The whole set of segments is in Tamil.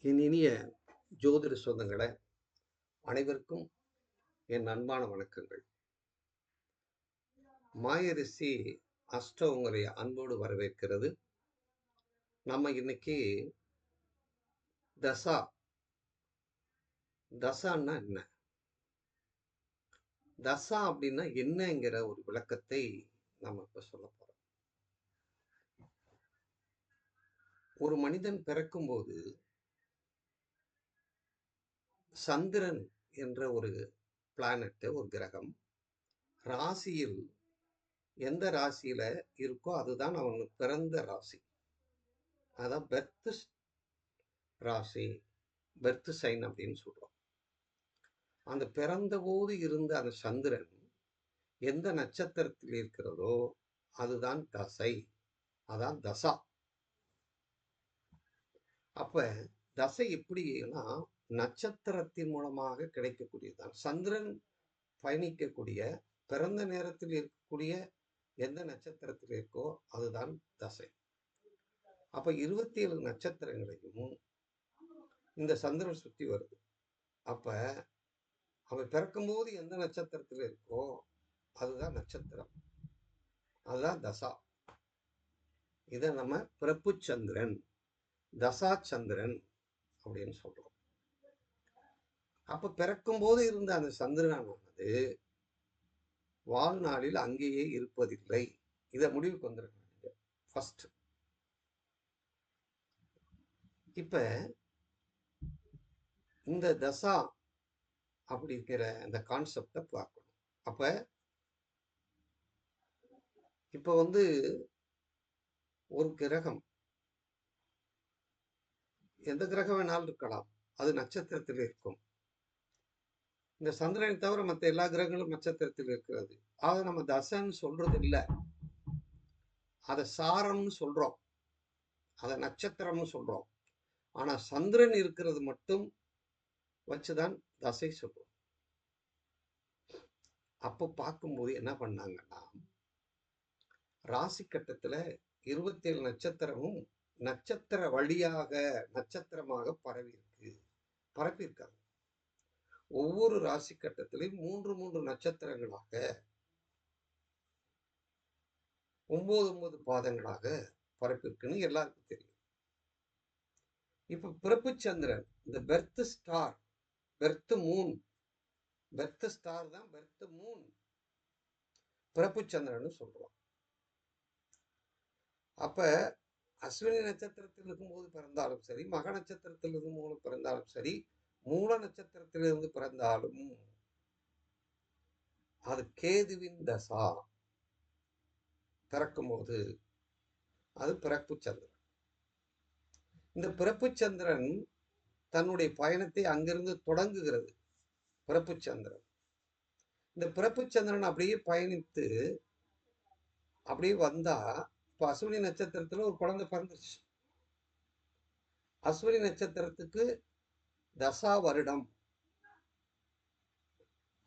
என் இனிய ஜோதிட சொந்தங்களே, அனைவருக்கும் என் அன்பான வணக்கங்கள். மாயரிஷி அஷ்ட உங்களை அன்போடு வரவேற்கிறது. நம்ம இன்னைக்கு தசா தசான்னா என்ன? தசா அப்படின்னா என்னங்கிற ஒரு விளக்கத்தை நம்ம இப்ப சொல்ல போறோம். ஒரு மனிதன் பிறக்கும்போது சந்திரன் என்ற ஒரு பிளானட், ஒரு கிரகம் ராசியில் எந்த ராசியில இருக்கோ அதுதான் அவனுக்கு பிறந்த ராசி. அதான் பெர்த் ராசி, பெர்த் சைன் அப்படின்னு சொல்றோம். அந்த பிறந்தபோது இருந்த அந்த சந்திரன் எந்த நட்சத்திரத்தில் இருக்கிறதோ அதுதான் தசை, அதான் தசா. அப்ப தசை எப்படின்னா நட்சத்திரத்தின் மூலமாக கிடைக்கக்கூடியதுதான். சந்திரன் பயணிக்கக்கூடிய பிறந்த நேரத்தில் இருக்கக்கூடிய எந்த நட்சத்திரத்தில் இருக்கோ அதுதான் தசை. அப்ப 27 நட்சத்திரங்களையும் இந்த சந்திரன் சுத்தி வருது. அப்ப அவன் பிறக்கும்போது எந்த நட்சத்திரத்தில் இருக்கோ அதுதான் நட்சத்திரம், அதுதான் தசா. இதை நம்ம பிறப்பு சந்திரன், தசா சந்திரன் அப்படின்னு சொல்றோம். அப்ப பிறக்கும் போது இருந்த அந்த சந்திரனானது வாழ்நாளில் அங்கேயே இருப்பதில்லை. இதை முடிவுக்கு வந்துருக்காங்க ஃபர்ஸ்ட். இப்ப இந்த தசா அப்படிங்கிற அந்த கான்செப்டை பார்க்கணும். அப்ப இப்ப ஒரு கிரகம் எந்த கிரகம் வேணாலும் இருக்கலாம், அது நட்சத்திரத்தில் இருக்கும். இந்த சந்திரனை தவிர மற்ற எல்லா கிரகங்களும் நட்சத்திரத்தில் இருக்கிறது. ஆக நம்ம தசைன்னு சொல்றது இல்லை, அதை சாரம்னு சொல்றோம், அதை நட்சத்திரம்னு சொல்றோம். ஆனா சந்திரன் இருக்கிறது மட்டும் வச்சுதான் தசை சொல்றோம். அப்போ பார்க்கும்போது என்ன பண்ணாங்கன்னா, ராசி கட்டத்துல 27 நட்சத்திரமும் நட்சத்திர வழியாக நட்சத்திரமாக பரப்பியிருக்காங்க. ஒவ்வொரு ராசி கட்டத்திலையும் 3 நட்சத்திரங்களாக 9 பாதங்களாக பரப்பிருக்குன்னு எல்லாருக்கும் தெரியும். இப்ப பிறப்பு சந்திரன், இந்த birth star, birth moon, birth star தான் பெர்த் மூன், பிறப்பு சந்திரன் சொல்றோம். அப்ப அஸ்வினி நட்சத்திரத்தில் இருக்கும்போது பிறந்தாலும் சரி, மக நட்சத்திரத்தில் இருக்கும்போது பிறந்தாலும் சரி, மூல நட்சத்திரத்திலிருந்து பிறந்தாலும் அது கேதுவின் தசா. பிறக்கும் போது அது பிறப்பு சந்திரன். இந்த பிறப்பு சந்திரன் தன்னுடைய பயணத்தை அங்கிருந்து தொடங்குகிறது. பிறப்பு சந்திரன், இந்த பிறப்பு சந்திரன் அப்படியே பயணித்து அப்படியே வந்தா, இப்ப அஸ்வினி நட்சத்திரத்துல ஒரு குழந்தை பிறந்துருச்சு. அஸ்வினி நட்சத்திரத்துக்கு தசா வருடம்,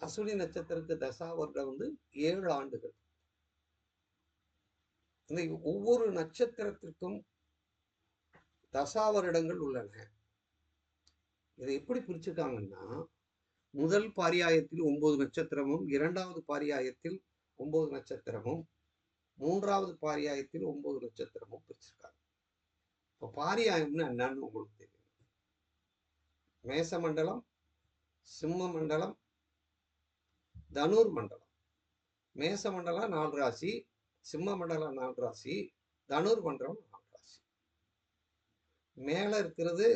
அஸ்வினி நட்சத்திரத்துக்கு தசா வருடம் 7 ஆண்டுகள். இந்த ஒவ்வொரு நட்சத்திரத்திற்கும் தசா வருடங்கள் உள்ளன. இதை எப்படி பிரிச்சுக்காங்கன்னா, முதல் பாரியாயத்தில் 9 நட்சத்திரமும், இரண்டாவது பாரியாயத்தில் 9 நட்சத்திரமும், மூன்றாவது பாரியாயத்தில் 9 நட்சத்திரமும் பிரிச்சிருக்காங்க. இப்ப பாரியாயம்னு என்னன்னு உங்களுக்கு தெரியும். மேச மண்டலம், சிம்ம மண்டலம், தனுர் மண்டலம். மேச மண்டலம் 4 ராசி, சிம்ம மண்டலம் 4 ராசி, தனுர் மண்டலம் 4 ராசி. மேல இருக்கிறது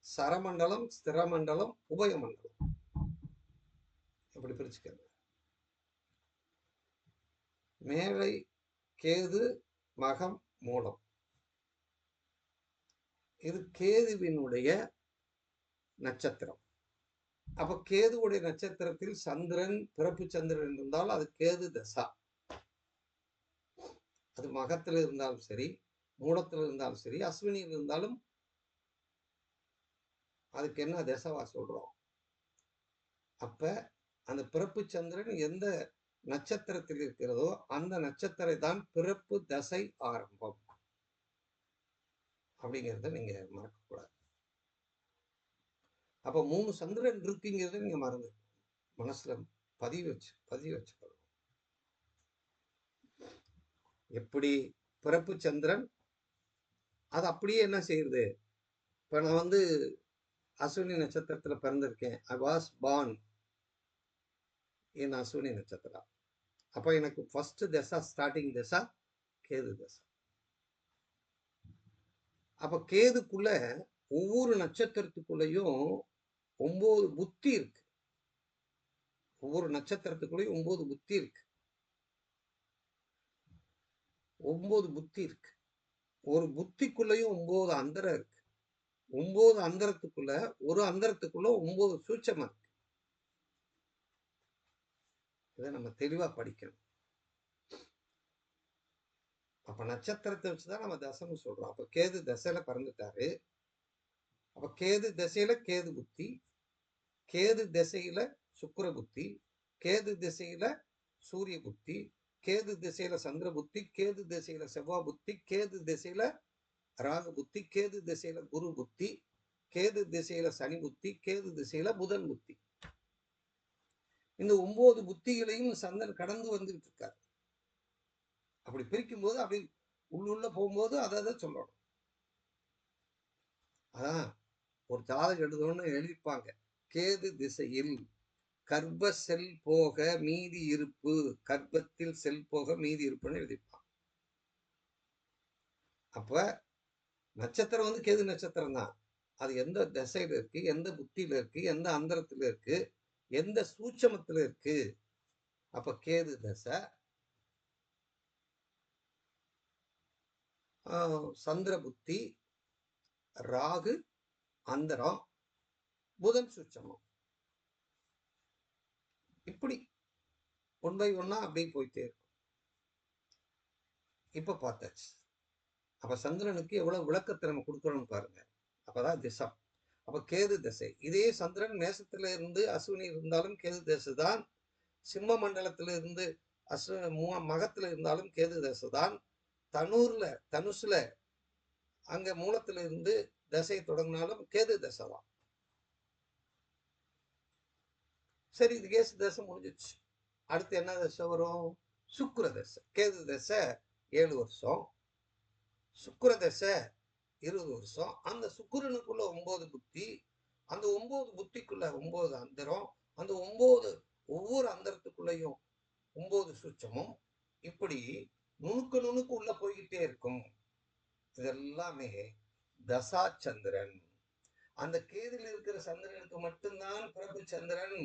சரமண்டலம், ஸ்திரமண்டலம், உபயமண்டலம். எப்படி பிரிச்சுக்கிறது? மேலை கேது, மகம், மூலம். இது கேதுவினுடைய நட்சத்திரம். அப்ப கேதுவுடைய நட்சத்திரத்தில் சந்திரன், பிறப்பு சந்திரன் இருந்தால் அது கேது தசா. அது மகத்தில் இருந்தாலும் சரி, மூலத்தில் இருந்தாலும் சரி, அஸ்வினியில் இருந்தாலும் அதுக்கு என்ன தசவா சொல்றோம். அப்ப அந்த பிறப்பு சந்திரன் எந்த நட்சத்திரத்தில் இருக்கிறதோ அந்த நட்சத்திரம் தான் பிறப்பு தசை ஆரம்பம் அப்படிங்கிறத நீங்க மறக்கக்கூடாது. அப்ப 3 சந்திரன் இருக்குங்கிறத நீங்க மறந்து மனசுல பதிவு வச்சுக்கணும். எப்படி பிறப்பு சந்திரன் அது அப்படியே என்ன செய்யுது? இப்ப நான் வந்து அஸ்வினி நட்சத்திரத்துல பிறந்திருக்கேன். I was born in Ashwini நட்சத்திரம். அப்ப எனக்கு ஃபர்ஸ்ட் தசா ஸ்டார்டிங் தசா கேது தசா. அப்ப கேதுக்குள்ள ஒவ்வொரு நட்சத்திரத்துக்குள்ளயும் 9 புத்தி இருக்கு. ஒவ்வொரு நட்சத்திரத்துக்குள்ளயும் 9 புத்தி இருக்கு. 9 புத்தி இருக்கு. ஒரு புத்திக்குள்ளயும் 9 அந்தரம் இருக்கு. 9 அந்தரத்துக்குள்ள ஒரு அந்தரத்துக்குள்ள 9 சூட்சமம் இருக்கு. இதை நம்ம தெளிவா படிக்கணும். அப்ப நட்சத்திரத்தை வச்சுதான் நம்ம தசைன்னு சொல்றோம். அப்ப கேது தசையில பிறந்துட்டாரு. அப்ப கேது திசையில கேது புத்தி, கேது திசையில சுக்கிர புத்தி, கேது திசையில சூரிய புத்தி, கேது திசையில சந்திர புத்தி, கேது திசையில செவ்வாய் புத்தி, கேது திசையில ராகு புத்தி, கேது திசையில குரு புத்தி, கேது திசையில சனி புத்தி, கேது திசையில புதன் புத்தி. இந்த 9 புத்திகளையும் சந்திரன் கடந்து வந்துகிட்டு இருக்காரு. அப்படி பிரிக்கும் போது அப்படி உள்ள போகும்போது அதை சொல்லணும். அதான் ஒரு ஜாதகம் எழுதணும்னு எழுதிப்பாங்க. கேது திசையில் கர்ப்ப செல் போக மீதி இருப்பு, கர்ப்பத்தில் செல் போக மீதி இருப்புன்னு எழுதிப்பான். அப்ப நட்சத்திரம் வந்து கேது நட்சத்திரம் தான். அது எந்த திசையில இருக்கு, எந்த புத்தியில இருக்கு, எந்த அந்தரத்துல இருக்கு, எந்த சூட்சமத்துல இருக்கு. அப்ப கேது தசை, சந்திர புத்தி, ராகு அந்தரம், புதன் சூட்சமம். இப்படி 1 by 1 அப்படியே போயிட்டே இருக்கும். இப்ப பார்த்தாச்சு. அப்ப சந்திரனுக்கு எவ்வளவு விளக்கத்தை நம்ம கொடுக்கணும்னு பாருங்க. அப்பதான் திசம். அப்ப கேது திசை. இதே சந்திரன் மேசத்துல இருந்து அஸ்வினி இருந்தாலும் கேது திசை தான். சிம்ம மண்டலத்துல இருந்து மகத்துல இருந்தாலும் கேது திசை தான். தனுசுல அங்க மூலத்துல இருந்து தசை தொடங்கினாலும் கேது தசை தான். சரி, இது கேசு தசை முடிஞ்சிச்சு. அடுத்து என்ன தசை வரும்? சுக்கிர தசை. கேது தசை 7 வருஷம், சுக்கிர தசை 20 வருஷம். அந்த சுக்கிரனுக்குள்ள 9 புத்தி, அந்த 9 புத்திக்குள்ள 9 அந்தரம், அந்த 9 ஒவ்வொரு அந்தரத்துக்குள்ளயும் 9 சூட்சமும். இப்படி நுணுக்கு உள்ள போய்கிட்டே இருக்கும். இதெல்லாமே தசா சந்திரன். அந்த கேதுல இருக்கிற சந்திரனுக்கு மட்டும்தான் பிறப்பு சந்திரன்.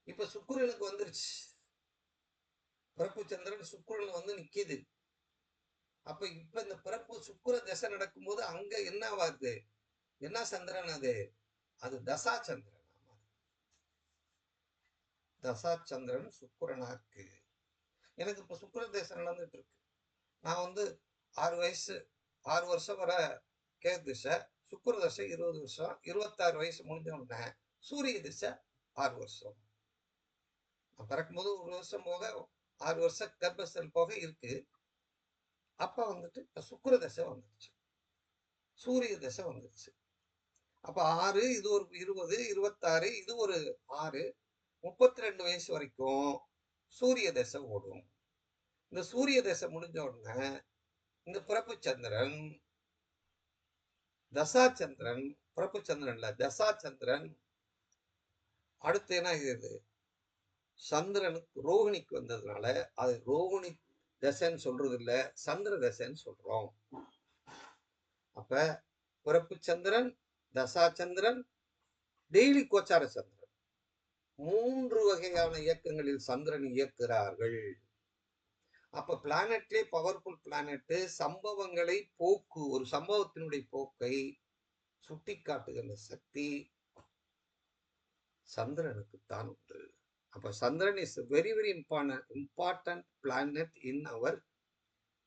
இப்ப சுக்கிரனுக்கு வந்துருச்சு. பிறப்பு சந்திரன் சுக்கிரன் வந்து நிக்குது. அப்ப இப்ப இந்த பிறப்பு சுக்கிர தசை நடக்கும்போது அங்க என்ன ஆகுது? என்ன சந்திரன் அது? அது தசா சந்திரன். தசா சந்திரன் சுக்கிரனா இருக்கு. எனக்கு இப்ப சுக்கிர தசை நடந்துட்டு இருக்கு. நான் வந்து 6 வருஷம் வர கேது திசை, சுக்கிர தசை 20 வருஷம், 26 வயசு முடிஞ்ச உடனே சூரிய திசை 6 வருஷம். நான் பிறக்கும்போது 1 வருஷம் போக 6 வருஷம் கர்ப்பசல் போக இருக்கு. அப்ப வந்துட்டு சுக்கிர தசை வந்துருச்சு, சூரிய தசை வந்துருச்சு. அப்ப 6, இது ஒரு 20, 26, இது ஒரு 6, 32 வயசு வரைக்கும் சூரிய தசை ஓடும். இந்த சூரிய தசை முடிஞ்ச உடனே இந்த பிறப்பு சந்திரன் தசா சந்திரன், பிறப்பு சந்திரன்ல தசா சந்திரன் அடுத்து என்ன ஆகுது? சந்திரனுக்கு ரோகிணிக்கு வந்ததுனால அது ரோகிணி தசைன்னு சொல்றது இல்ல, சந்திர தசைன்னு சொல்றோம். அப்ப பிறப்பு சந்திரன், தசா சந்திரன், டெய்லி கோச்சார சந்திரன், 3 வகையான இயக்கங்களில் சந்திரன் இயக்குகிறார்கள். அப்ப பிளானட்லயே பவர்ஃபுல் பிளானட் சம்பவங்களை ஒரு சம்பவத்தினுடைய போக்கை சுட்டி காட்டுகின்ற சக்தி சந்திரனுக்கு தான் உண்டு. அப்ப Chandran is very very important planet in our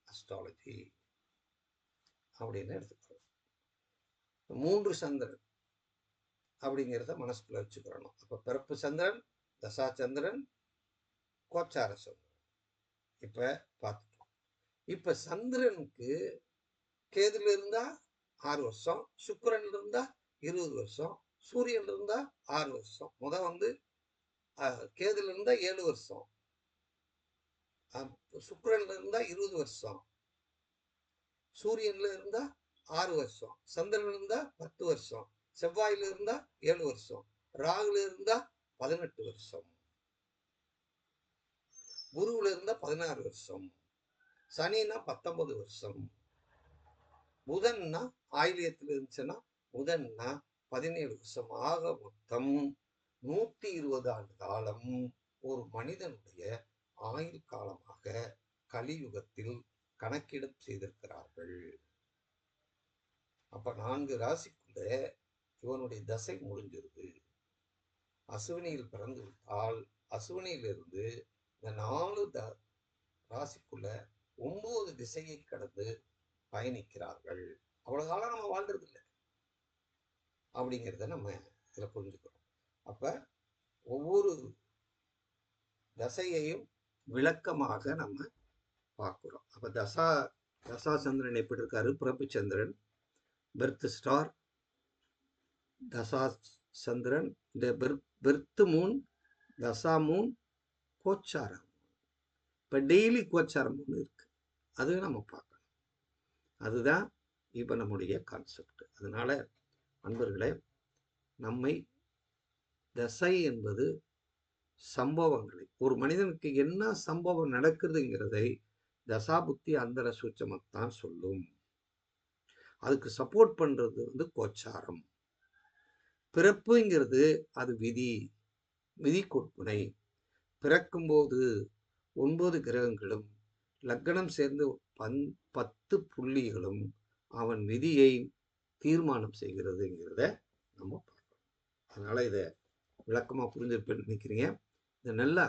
astrology அப்படின்னு எடுத்துக்கிறோம். 3 சந்திரன் அப்படிங்கிறத மனசுக்குள்ள வச்சுக்கிறோம். அப்ப பிறப்பு சந்திரன், தசா சந்திரன், கோச்சார சந்திரன். இப்ப பார்த்துட்டோம். இப்ப சந்திரனுக்கு கேதுல இருந்தா 6 வருஷம், சுக்கிரன்ல இருந்தா 20 வருஷம். சூரியன்ல இருந்தா 6 வருஷம். வந்து கேதுல இருந்தா 7 வருஷம். சுக்கிரன்ல இருந்தா 20 வருஷம். சூரியன்ல இருந்தா 6 வருஷம். சந்திரன்ல இருந்தா 10 வருஷம். செவ்வாயில இருந்தா 7 வருஷம். ராகுல இருந்தா 18 வருஷம். குருவுல இருந்தா 16 வருஷம். சனினா 19 வருஷம். புதன்னா ஆயிலியத்தில் இருந்துச்சுன்னா புதன்னா 17 வருஷம். ஆக மொத்தம் 120 ஆண்டு காலம் ஒரு மனிதனுடைய ஆயுள் காலமாக கலியுகத்தில் கணக்கிடம் செய்திருக்கிறார்கள். அப்ப 4 ராசிக்குள்ள இவனுடைய தசை முடிஞ்சிருது. அசுவினியில் பிறந்து விட்டால் அசுவினியிலிருந்து இந்த 4 ராசிக்குள்ள 9 திசையை கடந்து பயணிக்கிறார்கள். அவ்வளவு காலம் நம்ம வாழ்றது இல்லை அப்படிங்கிறத நம்ம இதில் புரிஞ்சுக்கிறோம். அப்ப ஒவ்வொரு தசையையும் விளக்கமாக நம்ம பார்க்கிறோம். அப்ப தசா சந்திரன் எப்படி இருக்காரு? பிறப்பு சந்திரன், பெர்த் ஸ்டார், தசா சந்திரன், இந்த பெர்த் மூன், தசா மூன், கோச்சாரம். இப்ப டெய்லி கோச்சாரம் ஒன்று இருக்கு, அது நம்ம பார்க்கணும். அதுதான் இப்ப நம்முடைய கான்செப்ட். அதனால அன்பர்களே, நம்மை தசை என்பது சம்பவங்களை, ஒரு மனிதனுக்கு என்ன சம்பவம் நடக்குதுங்கிறதை தசாபுத்தி அந்தர சூட்சமத்தான் சொல்லும். அதுக்கு சப்போர்ட் பண்றது கோச்சாரம். பிறப்புங்கிறது அது விதி கொடுப்பனை. பிறக்கும்போது 9 கிரகங்களும் லக்னம் சேர்ந்து 10 புள்ளிகளும் அவன் விதியை தீர்மானம் செய்கிறதுங்கிறத நம்ம பார்க்கணும். அதனால இதை விளக்கமா புரிஞ்சிருப்பேன்னு நினைக்கிறீங்க. இதை நல்லா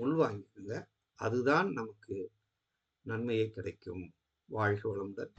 உள்வாங்கிக்கோங்க. அதுதான் நமக்கு நன்மையை கிடைக்கும். வாழ்க வளமுடன்.